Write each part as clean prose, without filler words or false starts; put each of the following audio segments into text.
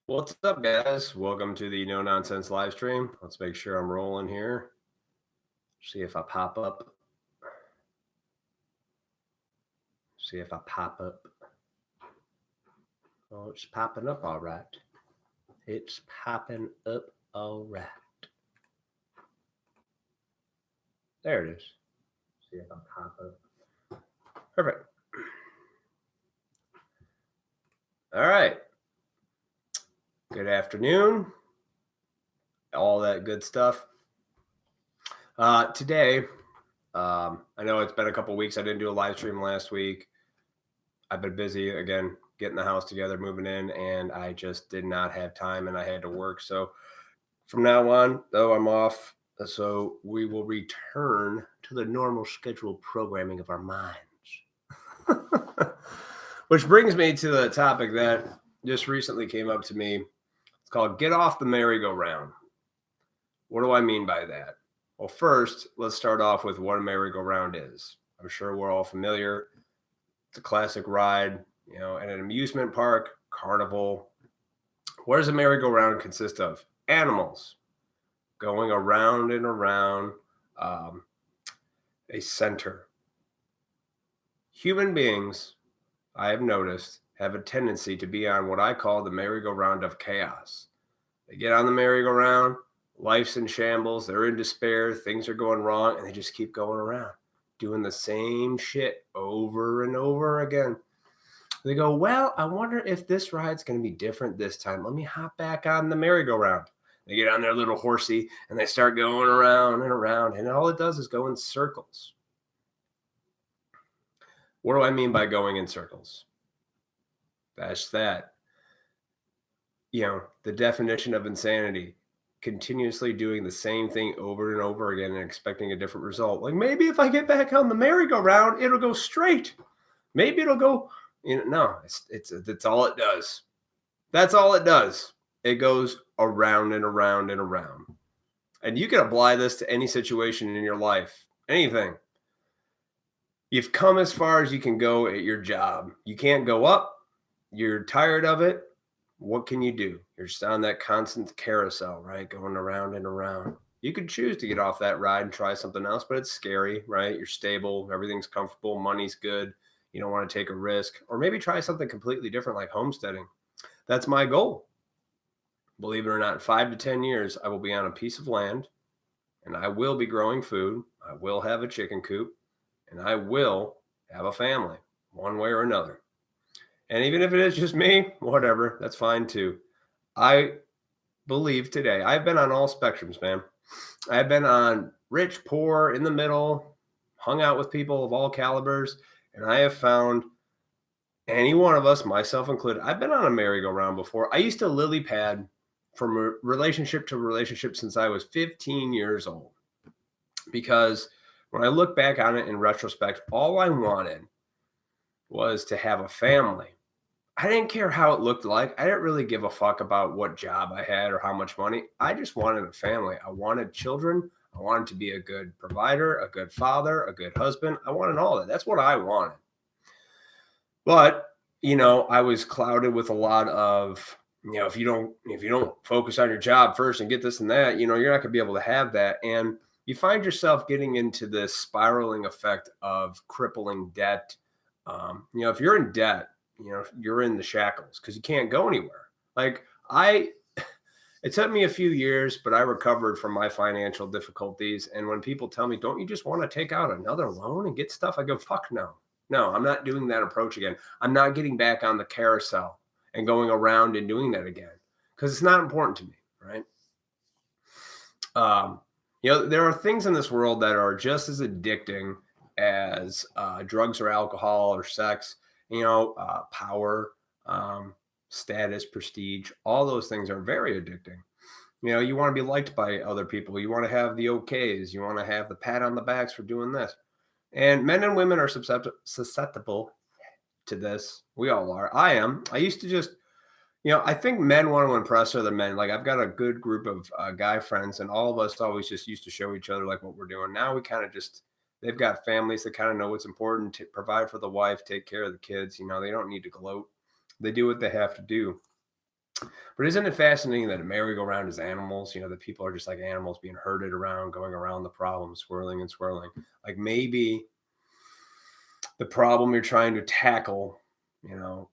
What's up, guys? Welcome to the No Nonsense live stream. Let's make sure I'm rolling here. See if I pop up. See if I pop up. Oh, it's popping up all right. It's popping up all right. There it is. See if I pop up. Perfect. All right. Good afternoon. All that good stuff. Today, I know it's been a couple weeks. I didn't do a live stream last week. I've been busy again, getting the house together, moving in, and I just did not have time and I had to work. So from now on, though, I'm off. So we will return to the normal scheduled programming of our minds. Which brings me to the topic that just recently came up to me. It's called Get Off the Merry-Go-Round. What do I mean by that? Well, first, let's start off with what a merry-go-round is. I'm sure we're all familiar. It's a classic ride, at an amusement park, carnival. What does a merry-go-round consist of? Animals going around and around a center. Human beings, I have noticed, have a tendency to be on what I call the merry-go-round of chaos. They get on the merry-go-round, life's in shambles, they're in despair, things are going wrong, and they just keep going around, doing the same shit over and over again. They go, well, I wonder if this ride's going to be different this time. Let me hop back on the merry-go-round. They get on their little horsey and they start going around and around, and all it does is go in circles. What do I mean by going in circles? That's that. The definition of insanity, continuously doing the same thing over and over again and expecting a different result. Like, maybe if I get back on the merry-go-round, it'll go straight. Maybe it'll go, no, it's all it does. That's all it does. It goes around and around and around. And you can apply this to any situation in your life, anything. You've come as far as you can go at your job. You can't go up. You're tired of it. What can you do? You're just on that constant carousel, right? Going around and around. You could choose to get off that ride and try something else, but it's scary, right? You're stable. Everything's comfortable. Money's good. You don't want to take a risk. Or maybe try something completely different like homesteading. That's my goal. Believe it or not, in 5 to 10 years, I will be on a piece of land and I will be growing food. I will have a chicken coop and I will have a family one way or another. And even if it is just me, whatever, that's fine too. I believe today, I've been on all spectrums, man. I've been on rich, poor, in the middle, hung out with people of all calibers, and I have found any one of us, myself included, I've been on a merry-go-round before. I used to lily pad from relationship to relationship since I was 15 years old. Because when I look back on it in retrospect, all I wanted was to have a family. I didn't care how it looked like. I didn't really give a fuck about what job I had or how much money. I just wanted a family. I wanted children. I wanted to be a good provider, a good father, a good husband. I wanted all that. That's what I wanted. But, I was clouded with a lot of, if you don't focus on your job first and get this and that, you're not going to be able to have that. And you find yourself getting into this spiraling effect of crippling debt. If you're in debt, you're in the shackles because you can't go anywhere. Like it took me a few years, but I recovered from my financial difficulties. And when people tell me, don't you just want to take out another loan and get stuff? I go, fuck no. No, I'm not doing that approach again. I'm not getting back on the carousel and going around and doing that again because it's not important to me, right? There are things in this world that are just as addicting as drugs or alcohol or sex, power, status, prestige. All those things are very addicting. You want to be liked by other people. You want to have the okays. You want to have the pat on the backs for doing this. And men and women are susceptible to this. We all are. I am. I used to just, I think men want to impress other men. Like I've got a good group of guy friends, and all of us always just used to show each other like what we're doing. Now we kind of just, they've got families that kind of know what's important to provide for the wife, take care of the kids. They don't need to gloat. They do what they have to do. But isn't it fascinating that a merry-go-round is animals? You know, that people are just like animals being herded around, going around the problem, swirling and swirling. Like maybe the problem you're trying to tackle,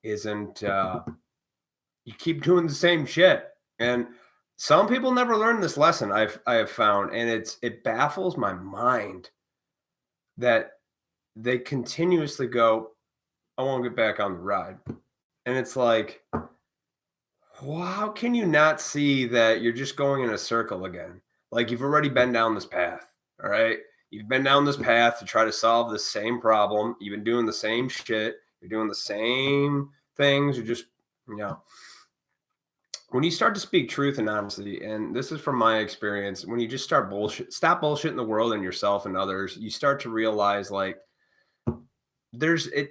isn't you keep doing the same shit. And some people never learn this lesson. I have found, and it baffles my mind that they continuously go, I won't get back on the ride. And it's like, well, how can you not see that you're just going in a circle again? Like you've already been down this path. All right. You've been down this path to try to solve the same problem. You've been doing the same shit. You're doing the same things. You're just, you know, when you start to speak truth and honesty, and this is from my experience, when you just stop bullshitting the world and yourself and others, you start to realize like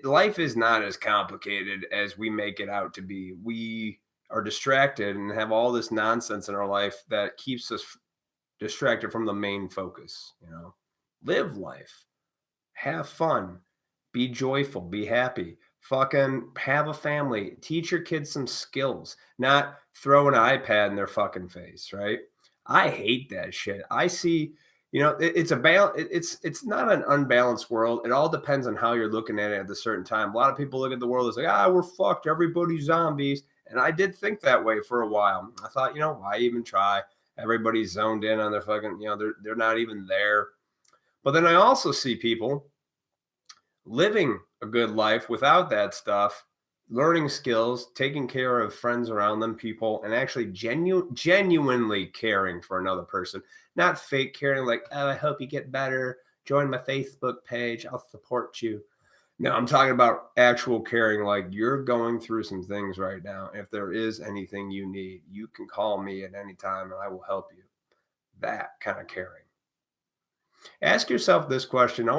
life is not as complicated as we make it out to be. We are distracted and have all this nonsense in our life that keeps us distracted from the main focus. Live life, have fun, be joyful, be happy, fucking have a family, teach your kids some skills, not throw an iPad in their fucking face, right? I hate that shit. I see, it's it's not an unbalanced world. It all depends on how you're looking at it at a certain time. A lot of people look at the world as like, we're fucked, everybody's zombies. And I did think that way for a while. I thought, why even try? Everybody's zoned in on their fucking, they're not even there. But then I also see people living a good life without that stuff, learning skills, taking care of friends around them, people, and actually genuinely caring for another person, not fake caring like, oh, I hope you get better. Join my Facebook page. I'll support you. No, I'm talking about actual caring, like you're going through some things right now. If there is anything you need, you can call me at any time and I will help you. That kind of caring. Ask yourself this question.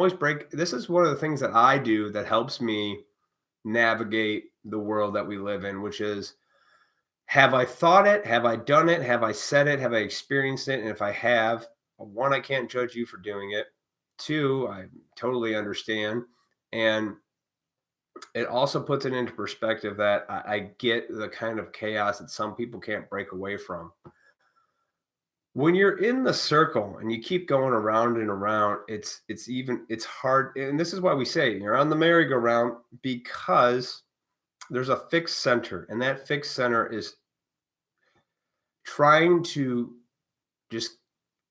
This is one of the things that I do that helps me navigate the world that we live in, which is, have I thought it? Have I done it? Have I said it? Have I experienced it? And if I have, one, I can't judge you for doing it. Two, I totally understand. And it also puts it into perspective that I get the kind of chaos that some people can't break away from. When you're in the circle and you keep going around and around, it's hard. And this is why we say you're on the merry-go-round, because there's a fixed center, and that fixed center is trying to just,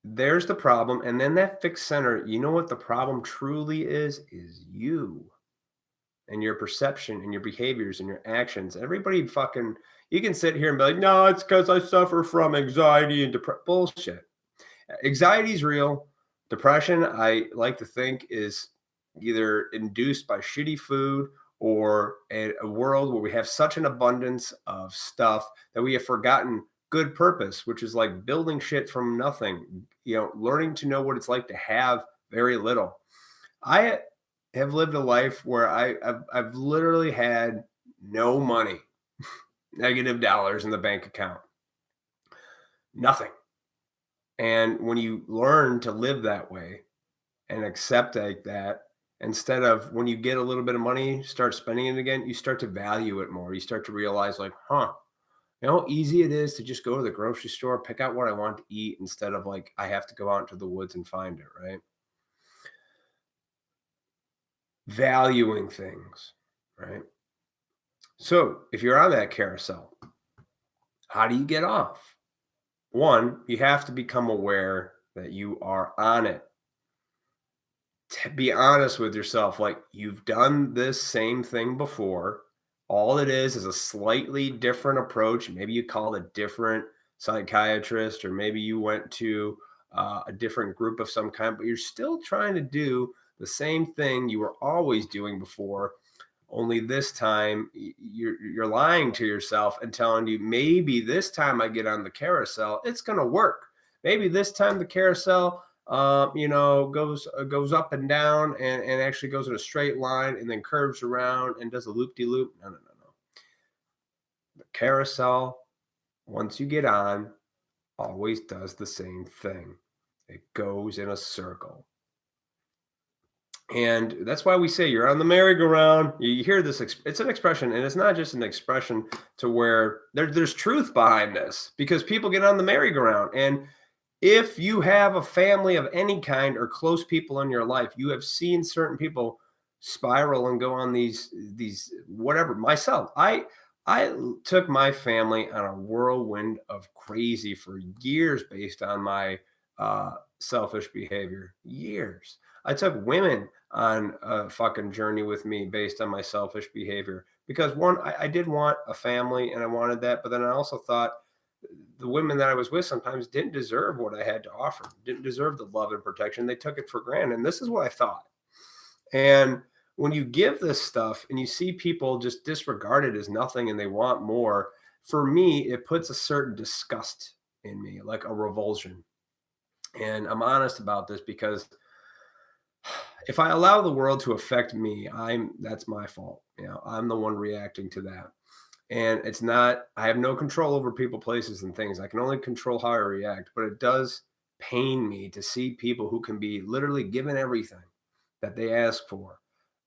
there's the problem. And then that fixed center, you know what the problem truly is you and your perception and your behaviors and your actions. Everybody fucking, you can sit here and be like, no, it's because I suffer from anxiety and depression. Bullshit. Anxiety is real. Depression, I like to think, is either induced by shitty food or a world where we have such an abundance of stuff that we have forgotten good purpose, which is like building shit from nothing, learning to know what it's like to have very little. I have lived a life where I've literally had no money, negative dollars in the bank account, nothing. And when you learn to live that way and accept like that, instead of when you get a little bit of money, start spending it again, you start to value it more. You start to realize like, how easy it is to just go to the grocery store, pick out what I want to eat instead of like, I have to go out into the woods and find it, right? Valuing things, right? So if you're on that carousel, how do you get off? One, you have to become aware that you are on it. To be honest with yourself, like you've done this same thing before. All it is a slightly different approach. Maybe you called a different psychiatrist, or maybe you went to a different group of some kind, but you're still trying to do the same thing you were always doing before. Only this time you're lying to yourself and telling you, maybe this time I get on the carousel, it's going to work. Maybe this time the carousel, goes up and down and actually goes in a straight line and then curves around and does a loop-de-loop. No. The carousel, once you get on, always does the same thing. It goes in a circle. And that's why we say you're on the merry-go-round. You hear this, it's an expression, and it's not just an expression to where there's truth behind this, because people get on the merry-go-round. And if you have a family of any kind or close people in your life, you have seen certain people spiral and go on these whatever. Myself, I took my family on a whirlwind of crazy for years based on my selfish behavior. Years. I took women on a fucking journey with me based on my selfish behavior, because one, I did want a family and I wanted that, but then I also thought the women that I was with sometimes didn't deserve what I had to offer, didn't deserve the love and protection. They took it for granted. And this is what I thought. And when you give this stuff and you see people just disregard it as nothing and they want more, for me, it puts a certain disgust in me, like a revulsion. And I'm honest about this, because if I allow the world to affect me, that's my fault. I'm the one reacting to that. And it's not, I have no control over people, places, and things. I can only control how I react, but it does pain me to see people who can be literally given everything that they ask for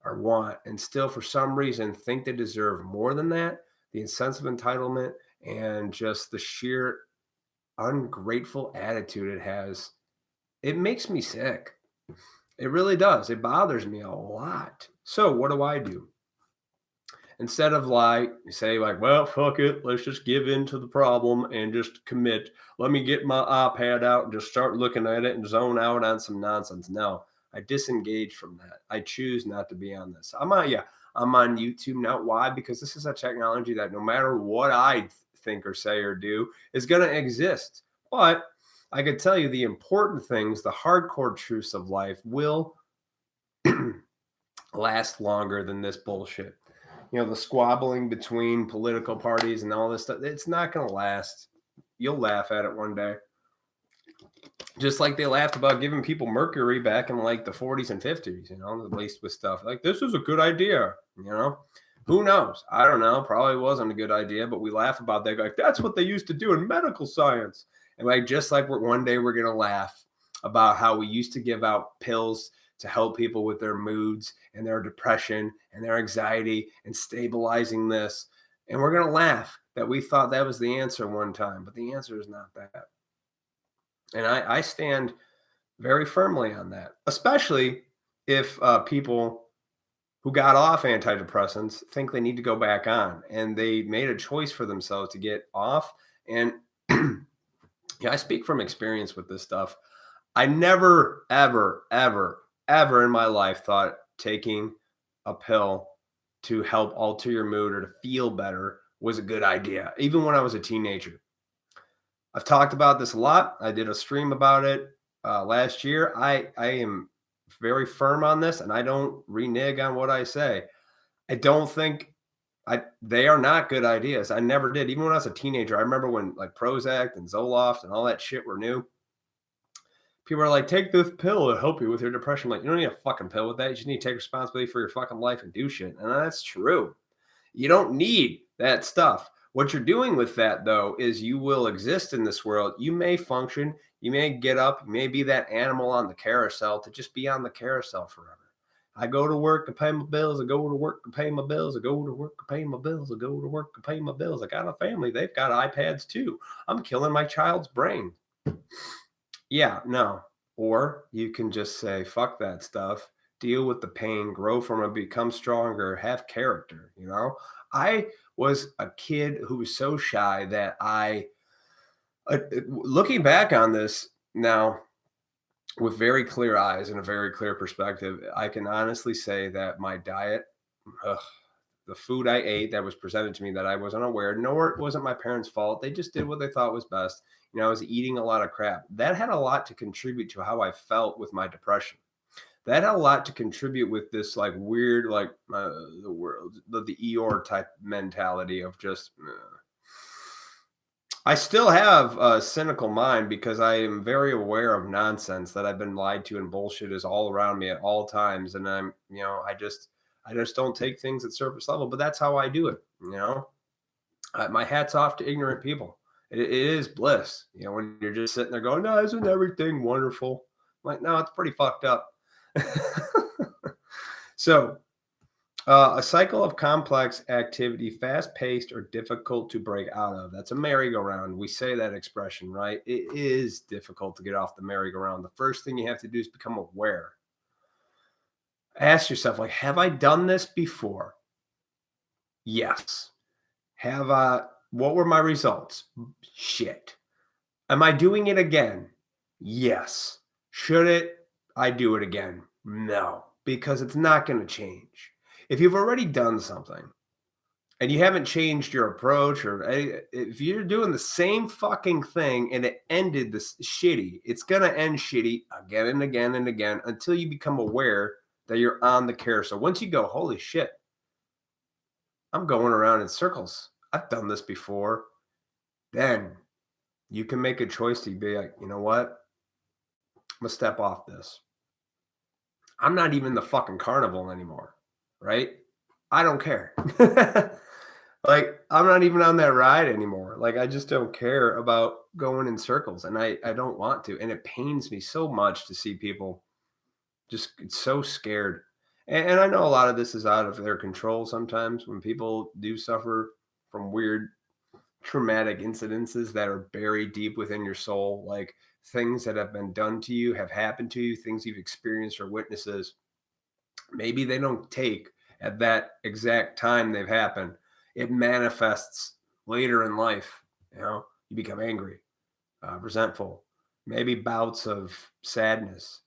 or want, and still for some reason think they deserve more than that. The sense of entitlement and just the sheer ungrateful attitude it has, it makes me sick. It really does. It bothers me a lot. So what do? Instead of say well, fuck it, let's just give in to the problem and just commit. Let me get my iPad out and just start looking at it and zone out on some nonsense. No, I disengage from that. I choose not to be on this. I'm on YouTube now. Why? Because this is a technology that no matter what I think or say or do is going to exist. But I could tell you the important things, the hardcore truths of life will last longer than this bullshit. The squabbling between political parties and all this stuff, it's not going to last. You'll laugh at it one day. Just like they laughed about giving people mercury back in like the 40s and 50s, at least with stuff like this is a good idea, Who knows? I don't know. Probably wasn't a good idea, but we laugh about that. Like, that's what they used to do in medical science. And just like one day we're going to laugh about how we used to give out pills to help people with their moods and their depression and their anxiety and stabilizing this. And we're going to laugh that we thought that was the answer one time, but the answer is not that. And I stand very firmly on that, especially if people who got off antidepressants think they need to go back on, and they made a choice for themselves to get off. And I speak from experience with this stuff. I never, ever, ever, ever in my life thought taking a pill to help alter your mood or to feel better was a good idea, even when I was a teenager. I've talked about this a lot. I did a stream about it last year. I am very firm on this, and I don't renege on what I say. I don't think they are not good ideas. I never did. Even when I was a teenager, I remember when like Prozac and Zoloft and all that shit were new. People are like, take this pill to help you with your depression. Like, you don't need a fucking pill with that. You just need to take responsibility for your fucking life and do shit. And that's true. You don't need that stuff. What you're doing with that, though, is you will exist in this world. You may function. You may get up. You may be that animal on the carousel to just be on the carousel forever. I go to work to pay my bills. I go to work to pay my bills. I go to work to pay my bills. I go to work to pay my bills. I got a family. They've got iPads too. I'm killing my child's brain. Yeah, no. Or you can just say, fuck that stuff, deal with the pain, grow from it, become stronger, have character. I was a kid who was so shy that looking back on this now with very clear eyes and a very clear perspective, I can honestly say that my diet, the food I ate that was presented to me that I wasn't aware, nor it wasn't my parents' fault. They just did what they thought was best. I was eating a lot of crap. That had a lot to contribute to how I felt with my depression. That had a lot to contribute with this like weird, like the world, the Eeyore type mentality of just. I still have a cynical mind because I am very aware of nonsense that I've been lied to, and bullshit is all around me at all times. And I'm, I just don't take things at surface level, but that's how I do it. My hat's off to ignorant people. It is bliss, when you're just sitting there going, no, isn't everything wonderful? I'm like, no, it's pretty fucked up. So, a cycle of complex activity, fast paced or difficult to break out of. That's a merry-go-round. We say that expression, right? It is difficult to get off the merry-go-round. The first thing you have to do is become aware. Ask yourself, like, have I done this before? Yes. Have I, what were my results? Shit. Am I doing it again? Yes. Should I do it again? No, because it's not going to change. If you've already done something and you haven't changed your approach, or if you're doing the same fucking thing and it ended this shitty, it's going to end shitty again and again and again until you become aware that you're on the carousel. Once you go, holy shit, I'm going around in circles. I've done this before. Then you can make a choice to be like, you know what? I'm going to step off this. I'm not even the fucking carnival anymore, right? I don't care. Like, I'm not even on that ride anymore. Like, I just don't care about going in circles, and I don't want to. And it pains me so much to see people just so scared. And I know a lot of this is out of their control sometimes when people do suffer from weird traumatic incidences that are buried deep within your soul, like things that have been done to you, have happened to you, things you've experienced or witnesses. Maybe they don't take at that exact time they've happened. It manifests later in life. You know, you become angry, resentful, maybe bouts of sadness,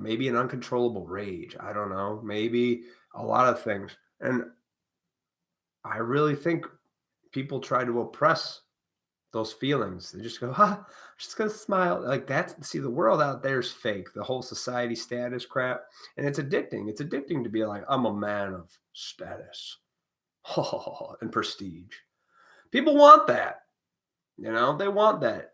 maybe an uncontrollable rage. I don't know, maybe a lot of things. And I really think people try to oppress those feelings. They just go, I'm just gonna smile. Like, that's, see, the world out there is fake. The whole society status crap. And it's addicting. It's addicting to be like, I'm a man of status and prestige. People want that. You know, they want that.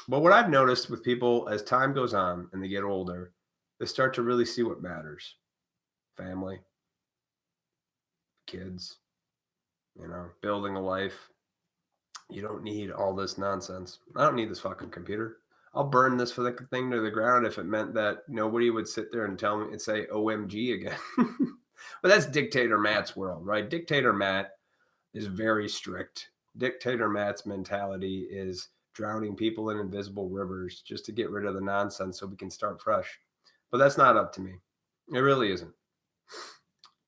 But what I've noticed with people as time goes on and they get older, they start to really see what matters. Family, kids, you know, building a life. You don't need all this nonsense. I don't need this fucking computer. I'll burn this for the thing to the ground if it meant that nobody would sit there and tell me and say OMG again. But that's Dictator Matt's world, right? Dictator Matt is very strict. Dictator Matt's mentality is drowning people in invisible rivers just to get rid of the nonsense so we can start fresh. But that's not up to me. It really isn't.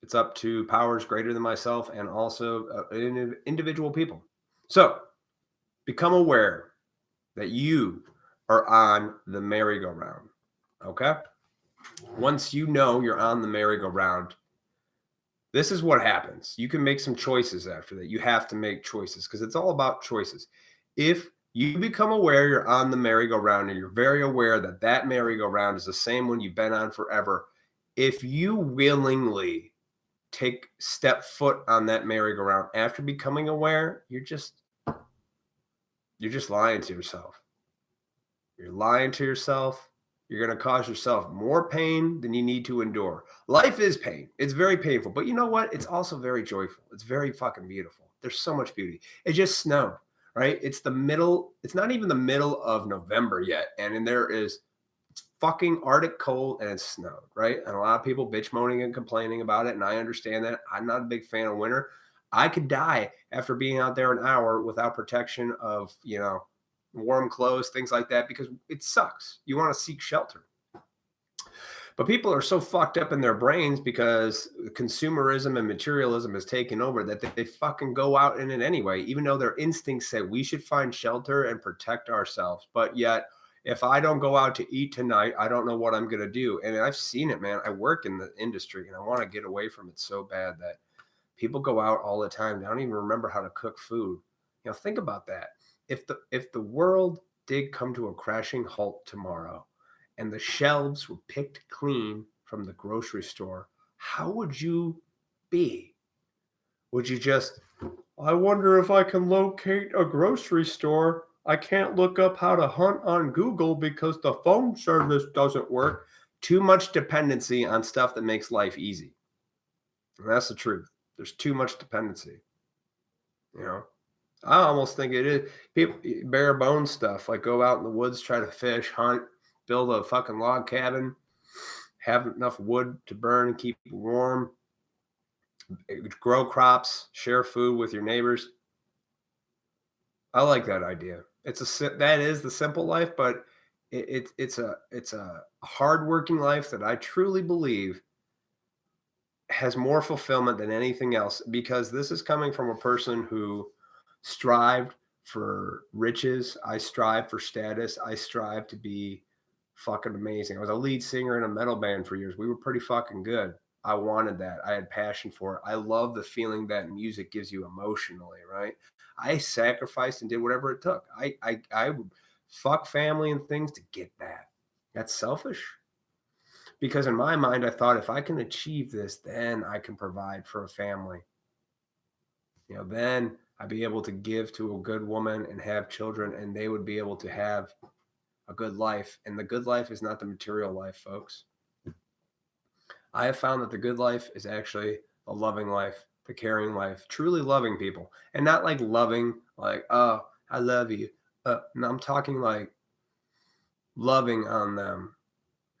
It's up to powers greater than myself and also individual people. So become aware that you are on the merry-go-round. Okay? Once you know you're on the merry-go-round, this is what happens. You can make some choices after that. You have to make choices because it's all about choices. If you become aware you're on the merry-go-round and you're very aware that that merry-go-round is the same one you've been on forever, if you willingly step foot on that merry-go-round after becoming aware, you're just lying to yourself. You're lying to yourself. You're going to cause yourself more pain than you need to endure. Life is pain. It's very painful. But you know what? It's also very joyful. It's very fucking beautiful. There's so much beauty. It just snowed, right? It's not even the middle of November yet. And it's fucking Arctic cold and it's snowed, right? And a lot of people bitch moaning and complaining about it. And I understand that. I'm not a big fan of winter. I could die after being out there an hour without protection of, you know, warm clothes, things like that, because it sucks. You want to seek shelter. But people are so fucked up in their brains because consumerism and materialism has taken over that they fucking go out in it anyway, even though their instincts say we should find shelter and protect ourselves. But yet, if I don't go out to eat tonight, I don't know what I'm going to do. And I've seen it, man. I work in the industry and I want to get away from it so bad that people go out all the time. They don't even remember how to cook food. You know, think about that. If the world did come to a crashing halt tomorrow and the shelves were picked clean from the grocery store, how would you be? Would you just, I wonder if I can locate a grocery store. I can't look up how to hunt on Google because the phone service doesn't work. Too much dependency on stuff that makes life easy. And that's the truth. There's too much dependency. You know, I almost think it is people bare bones stuff, like go out in the woods, try to fish, hunt, build a fucking log cabin, have enough wood to burn and keep warm, grow crops, share food with your neighbors. I like that idea. That is the simple life, but it's a hardworking life that I truly believe has more fulfillment than anything else, because this is coming from a person who strived for riches. I strive for status. I strive to be fucking amazing. I was a lead singer in a metal band for years. We were pretty fucking good. I wanted that. I had passion for it. I love the feeling that music gives you emotionally, right? I sacrificed and did whatever it took. I would fuck family and things to get that. That's selfish. Because in my mind, I thought if I can achieve this, then I can provide for a family. Then I'd be able to give to a good woman and have children, and they would be able to have a good life. And the good life is not the material life, folks. I have found that the good life is actually a loving life, the caring life, truly loving people. And not like loving, like, oh, I love you. No, I'm talking like loving on them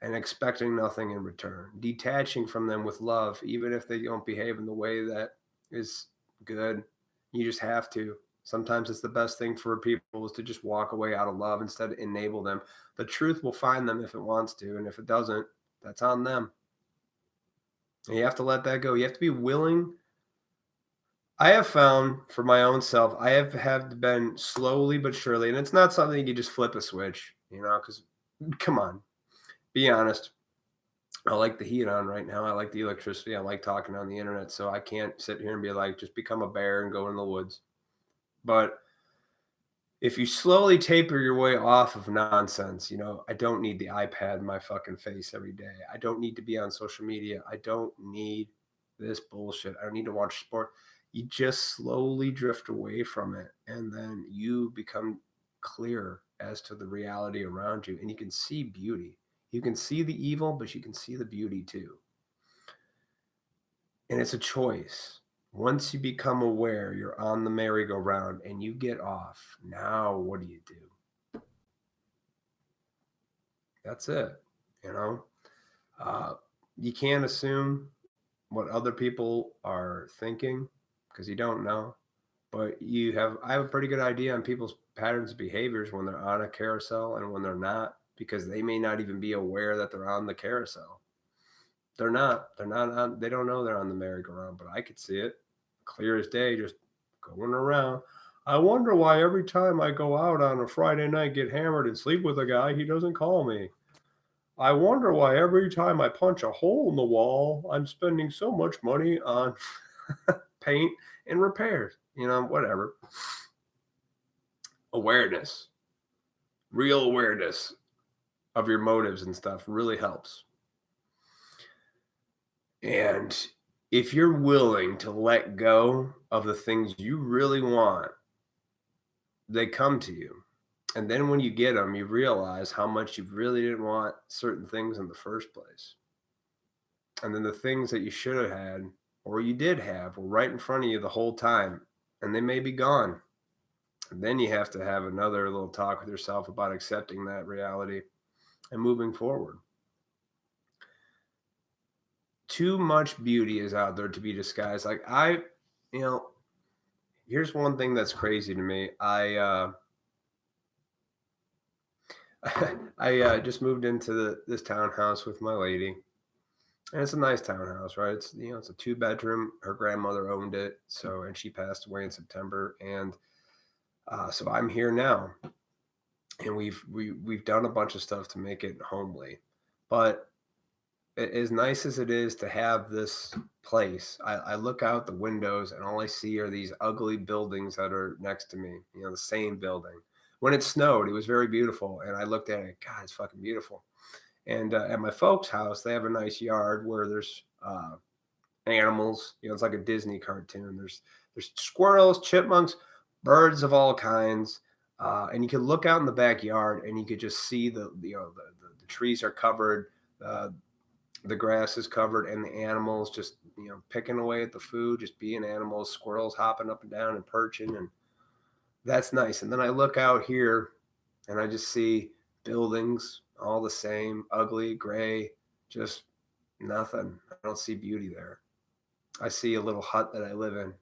and expecting nothing in return, detaching from them with love, even if they don't behave in the way that is good. You just have to. Sometimes it's the best thing for people is to just walk away out of love instead of enable them. The truth will find them if it wants to, and if it doesn't, that's on them. And you have to let that go. You have to be willing. I have found for my own self, I have been slowly but surely, and it's not something you just flip a switch, because come on, be honest. I like the heat on right now. I like the electricity. I like talking on the internet. So I can't sit here and be like, just become a bear and go in the woods. But if you slowly taper your way off of nonsense, I don't need the iPad in my fucking face every day. I don't need to be on social media. I don't need this bullshit. I don't need to watch sport. You just slowly drift away from it. And then you become clear as to the reality around you. And you can see beauty. You can see the evil, but you can see the beauty too. And it's a choice. Once you become aware, you're on the merry-go-round and you get off. Now, what do you do? That's it. You can't assume what other people are thinking because you don't know. But I have a pretty good idea on people's patterns of behaviors when they're on a carousel and when they're not, because they may not even be aware that they're on the carousel. They're not on, they don't know they're on the merry-go-round, but I could see it clear as day, just going around. I wonder why every time I go out on a Friday night, get hammered and sleep with a guy, he doesn't call me. I wonder why every time I punch a hole in the wall, I'm spending so much money on paint and repairs, whatever. Awareness, real awareness of your motives and stuff really helps. And if you're willing to let go of the things you really want, they come to you. And then when you get them, you realize how much you really didn't want certain things in the first place. And then the things that you should have had or you did have were right in front of you the whole time, and they may be gone. And then you have to have another little talk with yourself about accepting that reality and moving forward. Too much beauty is out there to be disguised. Like here's one thing that's crazy to me. I just moved into this townhouse with my lady, and it's a nice townhouse, right? It's it's a 2-bedroom. Her grandmother owned it, and she passed away in September, and so I'm here now, and we've done a bunch of stuff to make it homely, but as nice as it is to have this place, I look out the windows and all I see are these ugly buildings that are next to me, the same building. When it snowed, it was very beautiful. And I looked at it, God, it's fucking beautiful. And at my folks' house, they have a nice yard where there's animals. It's like a Disney cartoon. There's squirrels, chipmunks, birds of all kinds. And you could look out in the backyard and you could just see the trees are covered. The grass is covered and the animals just, picking away at the food, just being animals, squirrels hopping up and down and perching. And that's nice. And then I look out here and I just see buildings all the same, ugly, gray, just Nothing. I don't see beauty there. I see a little hut that I live in.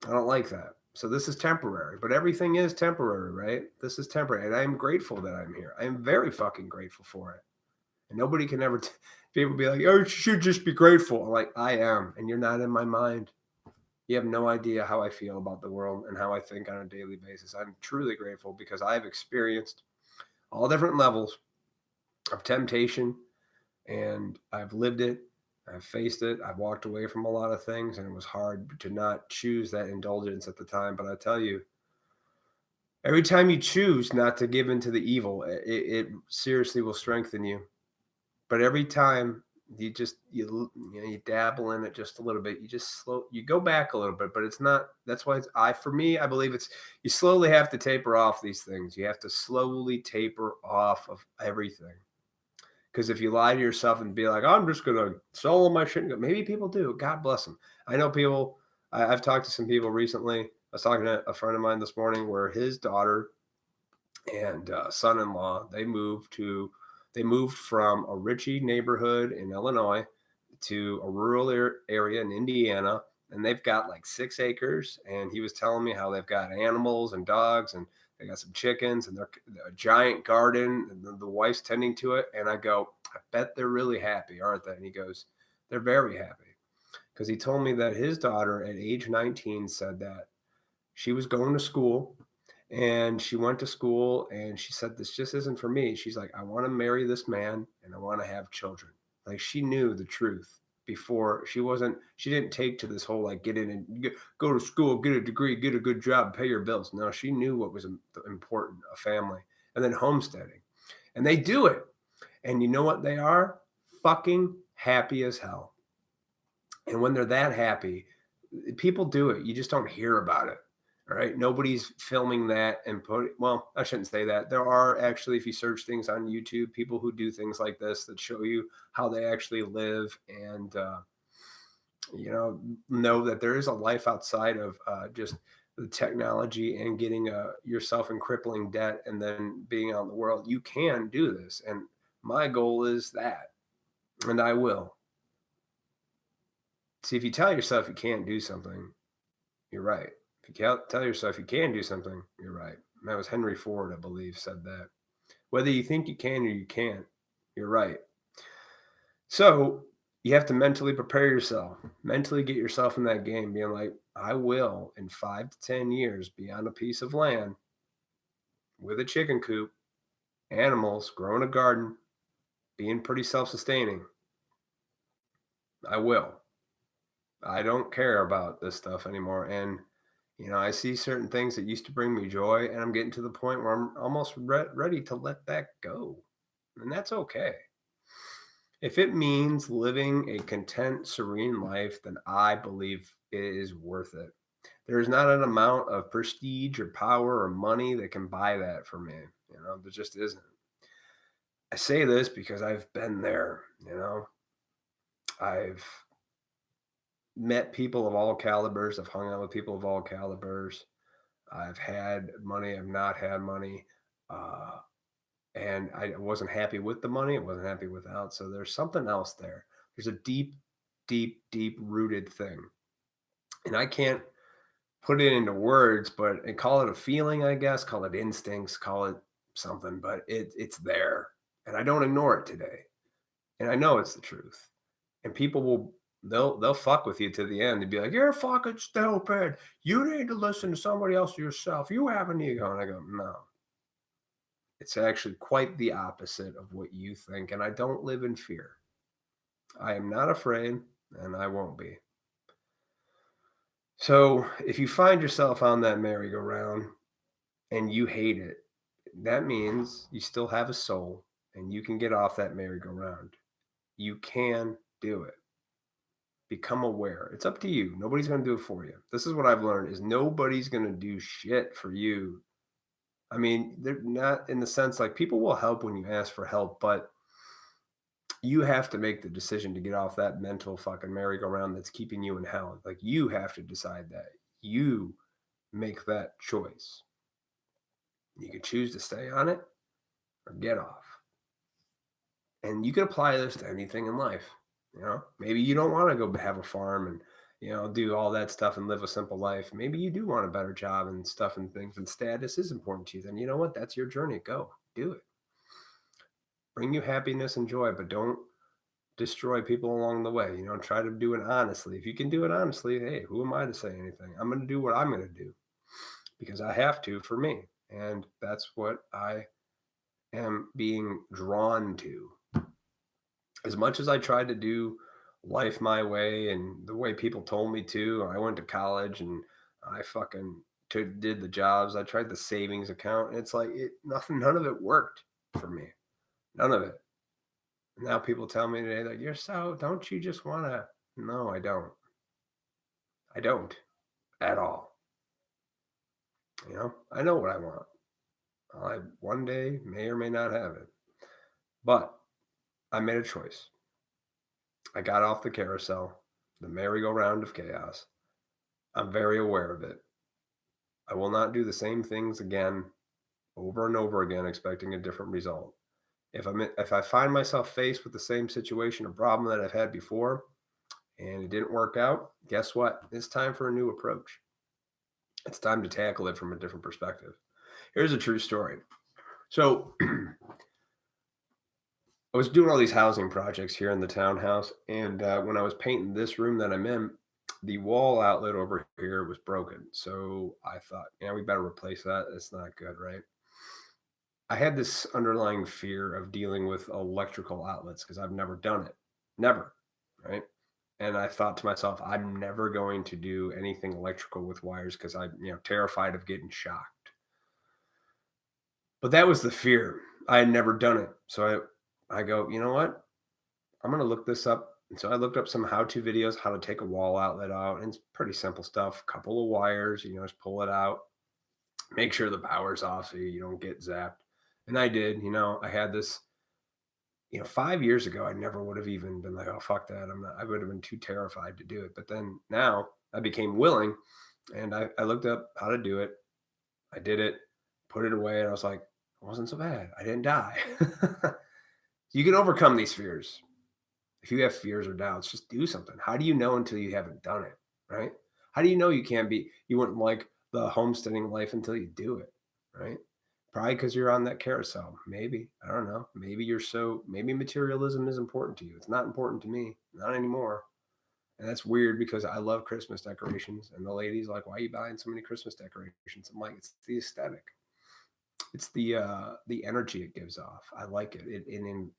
I don't like that. So this is temporary, but everything is temporary, right? This is temporary, and I am grateful that I'm here. I am very fucking grateful for it. And nobody can ever, people be like, oh, you should just be grateful. I'm like, I am, and you're not in my mind. You have no idea how I feel about the world and how I think on a daily basis. I'm truly grateful because I've experienced all different levels of temptation and I've lived it. I've faced it. I've walked away from a lot of things and it was hard to not choose that indulgence at the time. But I tell you, every time you choose not to give into the evil, it seriously will strengthen you. But every time you dabble in it just a little bit, you go back a little bit, but it's not. That's why for me, I believe it's you slowly have to taper off these things. You have to slowly taper off of everything. Because if you lie to yourself and be like, I'm just gonna sell all my shit, maybe people do. God bless them. I know people. I've talked to some people recently. I was talking to a friend of mine this morning where his daughter and son-in-law they moved from a richy neighborhood in Illinois to a rural area in Indiana, and they've got like 6 acres. And he was telling me how they've got animals and dogs, and they got some chickens, and they're a giant garden, and the wife's tending to it. And I go, I bet they're really happy, aren't they? And he goes, they're very happy, because he told me that his daughter at age 19 said that she was going to school and she went to school and she said, this just isn't for me. She's like, I want to marry this man and I want to have children. Like she knew the truth before. She didn't take to this whole like get in and go to school, get a degree, get a good job, pay your bills. No, she knew what was important, a family, and then homesteading. And they do it. And you know what they are? Fucking happy as hell. And when they're that happy, people do it. You just don't hear about it. All right. Nobody's filming that and well, I shouldn't say that. There are actually, if you search things on YouTube, people who do things like this that show you how they actually live and, know that there is a life outside of just the technology and getting yourself in crippling debt and then being out in the world. You can do this. And my goal is that, and I will. See, if you tell yourself you can't do something, you're right. If you tell yourself you can do something, you're right. And that was Henry Ford, I believe, said that. Whether you think you can or you can't, you're right. So you have to mentally prepare yourself, mentally get yourself in that game, being like, I will, in 5 to 10 years, be on a piece of land with a chicken coop, animals, growing a garden, being pretty self-sustaining. I will. I don't care about this stuff anymore. And I see certain things that used to bring me joy, and I'm getting to the point where I'm almost ready to let that go. And that's okay. If it means living a content, serene life, then I believe it is worth it. There's not an amount of prestige or power or money that can buy that for me. There just isn't. I say this because I've been there. I've met people of all calibers. I've hung out with people of all calibers. I've had money. I've not had money. And I wasn't happy with the money. I wasn't happy without. So there's something else there. There's a deep, deep, deep rooted thing. And I can't put it into words, but and call it a feeling, I guess, call it instincts, call it something, but it's there. And I don't ignore it today. And I know it's the truth. And people they'll fuck with you to the end and be like, you're fucking stupid. You need to listen to somebody else yourself. You have an ego. And I go, no. It's actually quite the opposite of what you think. And I don't live in fear. I am not afraid, and I won't be. So if you find yourself on that merry-go-round and you hate it, that means you still have a soul and you can get off that merry-go-round. You can do it. Become aware. It's up to you. Nobody's going to do it for you. This is what I've learned is nobody's going to do shit for you. I mean, they're not in the sense like people will help when you ask for help, but you have to make the decision to get off that mental fucking merry-go-round that's keeping you in hell. Like you have to decide that. You make that choice. You can choose to stay on it or get off. And you can apply this to anything in life. Maybe you don't want to go have a farm and, do all that stuff and live a simple life. Maybe you do want a better job and stuff and things, and status is important to you. Then you know what? That's your journey. Go do it. Bring you happiness and joy, but don't destroy people along the way. Try to do it honestly. If you can do it honestly, hey, who am I to say anything? I'm going to do what I'm going to do because I have to for me. And that's what I am being drawn to. As much as I tried to do life my way and the way people told me to, I went to college and I fucking did the jobs. I tried the savings account, and it's like none of it worked for me. None of it. Now people tell me today, like, don't you just want to? No, I don't. I don't at all. I know what I want. I one day may or may not have it, but I made a choice. I got off the carousel, the merry-go-round of chaos. I'm very aware of it. I will not do the same things again, over and over again, expecting a different result. If I find myself faced with the same situation or problem that I've had before, and it didn't work out, guess what? It's time for a new approach. It's time to tackle it from a different perspective. Here's a true story. So I was doing all these housing projects here in the townhouse, and when I was painting this room that I'm in, the wall outlet over here was broken. So I thought, we better replace that. It's not good, right? I had this underlying fear of dealing with electrical outlets because I've never done it. Never, right? And I thought to myself, I'm never going to do anything electrical with wires because I'm, terrified of getting shocked. But that was the fear. I had never done it. So I go, you know what? I'm going to look this up. And so I looked up some how-to videos, how to take a wall outlet out. And it's pretty simple stuff. A couple of wires, just pull it out. Make sure the power's off so you don't get zapped. And I did. I had this, 5 years ago, I never would have even been like, oh, fuck that. I would have been too terrified to do it. But then now I became willing, and I looked up how to do it. I did it, put it away, and I was like, it wasn't so bad. I didn't die. You can overcome these fears. If you have fears or doubts, just do something. How do you know until you haven't done it, right? How do you know you wouldn't like the homesteading life until you do it, right? Probably because you're on that carousel. Maybe. I don't know. Maybe materialism is important to you. It's not important to me. Not anymore. And that's weird because I love Christmas decorations. And the lady's like, why are you buying so many Christmas decorations? I'm like, it's the aesthetic. It's the energy it gives off. I like it. It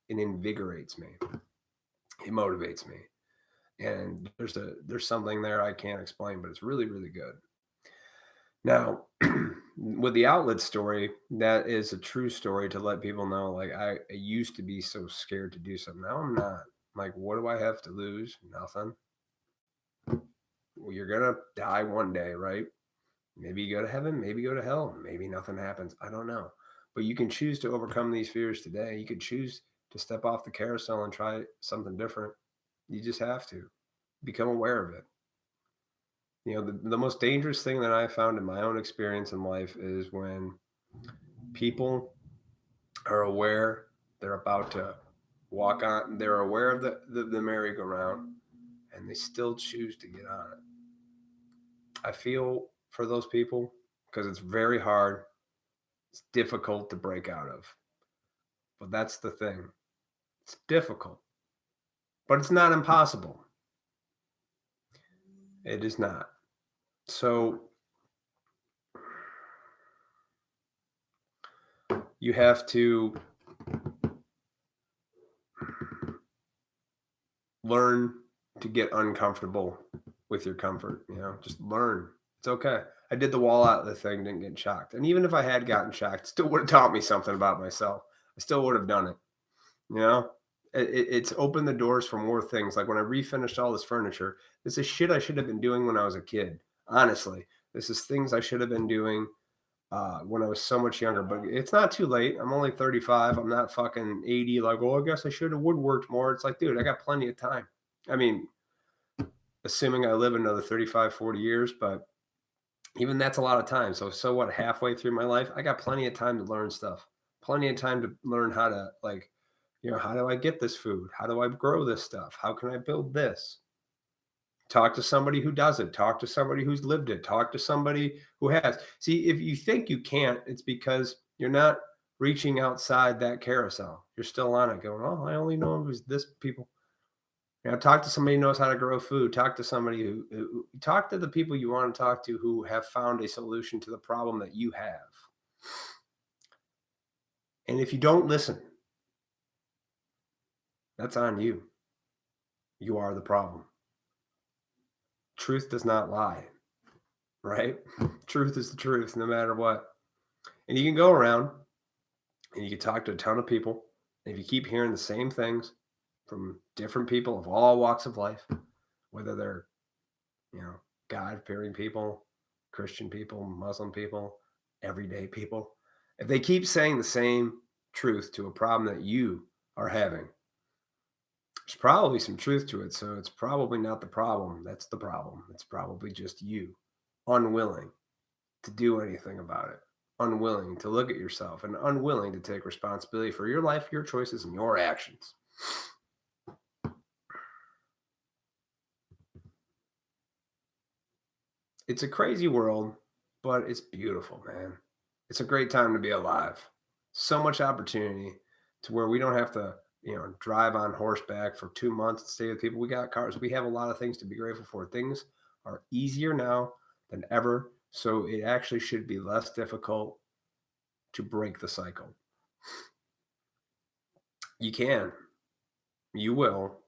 invigorates me. It motivates me. And there's something there I can't explain, but it's really, really good. Now, with the outlet story, that is a true story to let people know. Like, I used to be so scared to do something. Now I'm not. Like, what do I have to lose? Nothing. Well, you're going to die one day, right? Maybe you go to heaven, maybe go to hell, maybe nothing happens. I don't know. But you can choose to overcome these fears today. You could choose to step off the carousel and try something different. You just have to become aware of it. The most dangerous thing that I found in my own experience in life is when people are aware they're about to walk on, they're aware of the merry-go-round, and they still choose to get on it. I feel for those people because it's very hard. It's difficult to break out of. But that's the thing. It's difficult. But it's not impossible. It is not. So you have to learn to get uncomfortable with your comfort. Just learn. It's okay. I did the wall outlet thing, didn't get shocked. And even if I had gotten shocked, still would have taught me something about myself. I still would have done it. It's opened the doors for more things. Like when I refinished all this furniture, this is shit I should have been doing when I was a kid. Honestly, this is things I should have been doing when I was so much younger. But it's not too late. I'm only 35. I'm not fucking 80. Like, I guess I should have woodworked more. It's like, dude, I got plenty of time. I mean, assuming I live another 35, 40 years, but even that's a lot of time. So what, halfway through my life, I got plenty of time to learn stuff. Plenty of time to learn how to How do I get this food? How do I grow this stuff? How can I build this? Talk to somebody who does it. Talk to somebody who's lived it. Talk to somebody who has. See, if you think you can't, it's because you're not reaching outside that carousel. You're still on it going, oh, I only know who's this people. Talk to somebody who knows how to grow food. Talk to somebody who talk to the people you want to talk to who have found a solution to the problem that you have. And if you don't listen, that's on you. You are the problem. Truth does not lie, right? Truth is the truth, no matter what. And you can go around and you can talk to a ton of people. And if you keep hearing the same things from different people of all walks of life, whether they're, God-fearing people, Christian people, Muslim people, everyday people, if they keep saying the same truth to a problem that you are having, there's probably some truth to it. So it's probably not the problem. That's the problem. It's probably just you unwilling to do anything about it, unwilling to look at yourself, and unwilling to take responsibility for your life, your choices, and your actions. It's a crazy world, but it's beautiful, man. It's a great time to be alive. So much opportunity to where we don't have to, drive on horseback for 2 months and stay with people. We got cars. We have a lot of things to be grateful for. Things are easier now than ever. So it actually should be less difficult to break the cycle. You can. You will.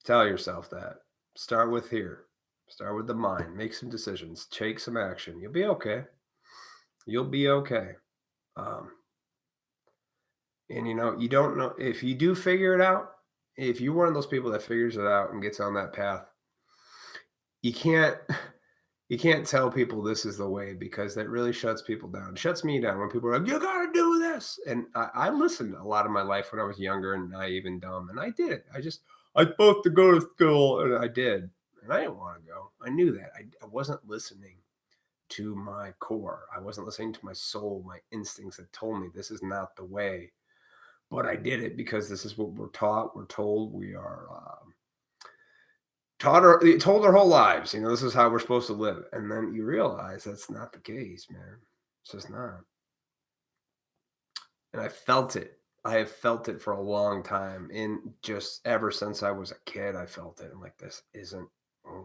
Tell yourself that. Start with here. Start with the mind. Make some decisions. Take some action. You'll be okay. You'll be okay. And you don't know if you do figure it out. If you're one of those people that figures it out and gets on that path, you can't tell people this is the way, because that really shuts people down. It shuts me down when people are like, you gotta do this. And I listened a lot of my life when I was younger and naive and dumb, and I did it. I supposed to go to school, and I did. And I didn't want to go. I knew that. I wasn't listening to my core. I wasn't listening to my soul, my instincts that told me this is not the way. But I did it because this is what we're taught. We're told. We are told our whole lives. This is how we're supposed to live. And then you realize that's not the case, man. It's just not. And I felt it. I have felt it for a long time. And just ever since I was a kid, I felt it. I'm like, this isn't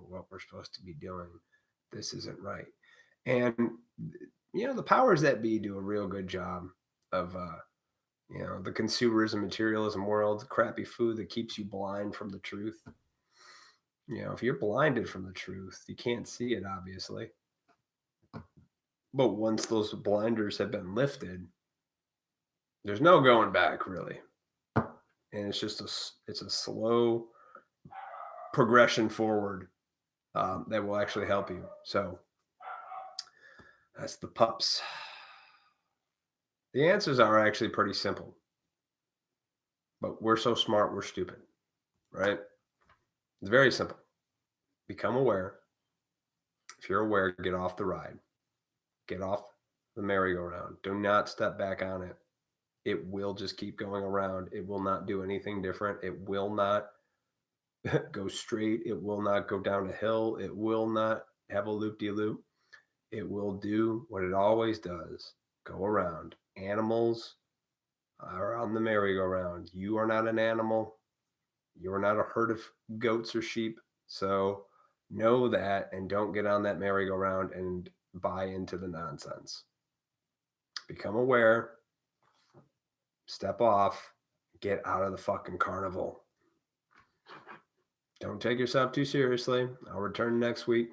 what we're supposed to be doing. This isn't right. And, the powers that be do a real good job of, the consumerism, materialism world, crappy food that keeps you blind from the truth. If you're blinded from the truth, you can't see it, obviously. But once those blinders have been lifted, there's no going back, really. And it's just it's a slow progression forward that will actually help you. So that's the pups. The answers are actually pretty simple. But we're so smart, we're stupid, right? It's very simple. Become aware. If you're aware, get off the ride. Get off the merry-go-round. Do not step back on it. It will just keep going around. It will not do anything different. It will not go straight. It will not go down a hill. It will not have a loop-de-loop. It will do what it always does. Go around. Animals are on the merry-go-round. You are not an animal. You are not a herd of goats or sheep. So know that and don't get on that merry-go-round and buy into the nonsense. Become aware. Step off. Get out of the fucking carnival. Don't take yourself too seriously. I'll return next week.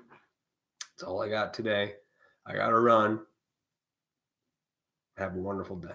That's all I got today. I got to run. Have a wonderful day.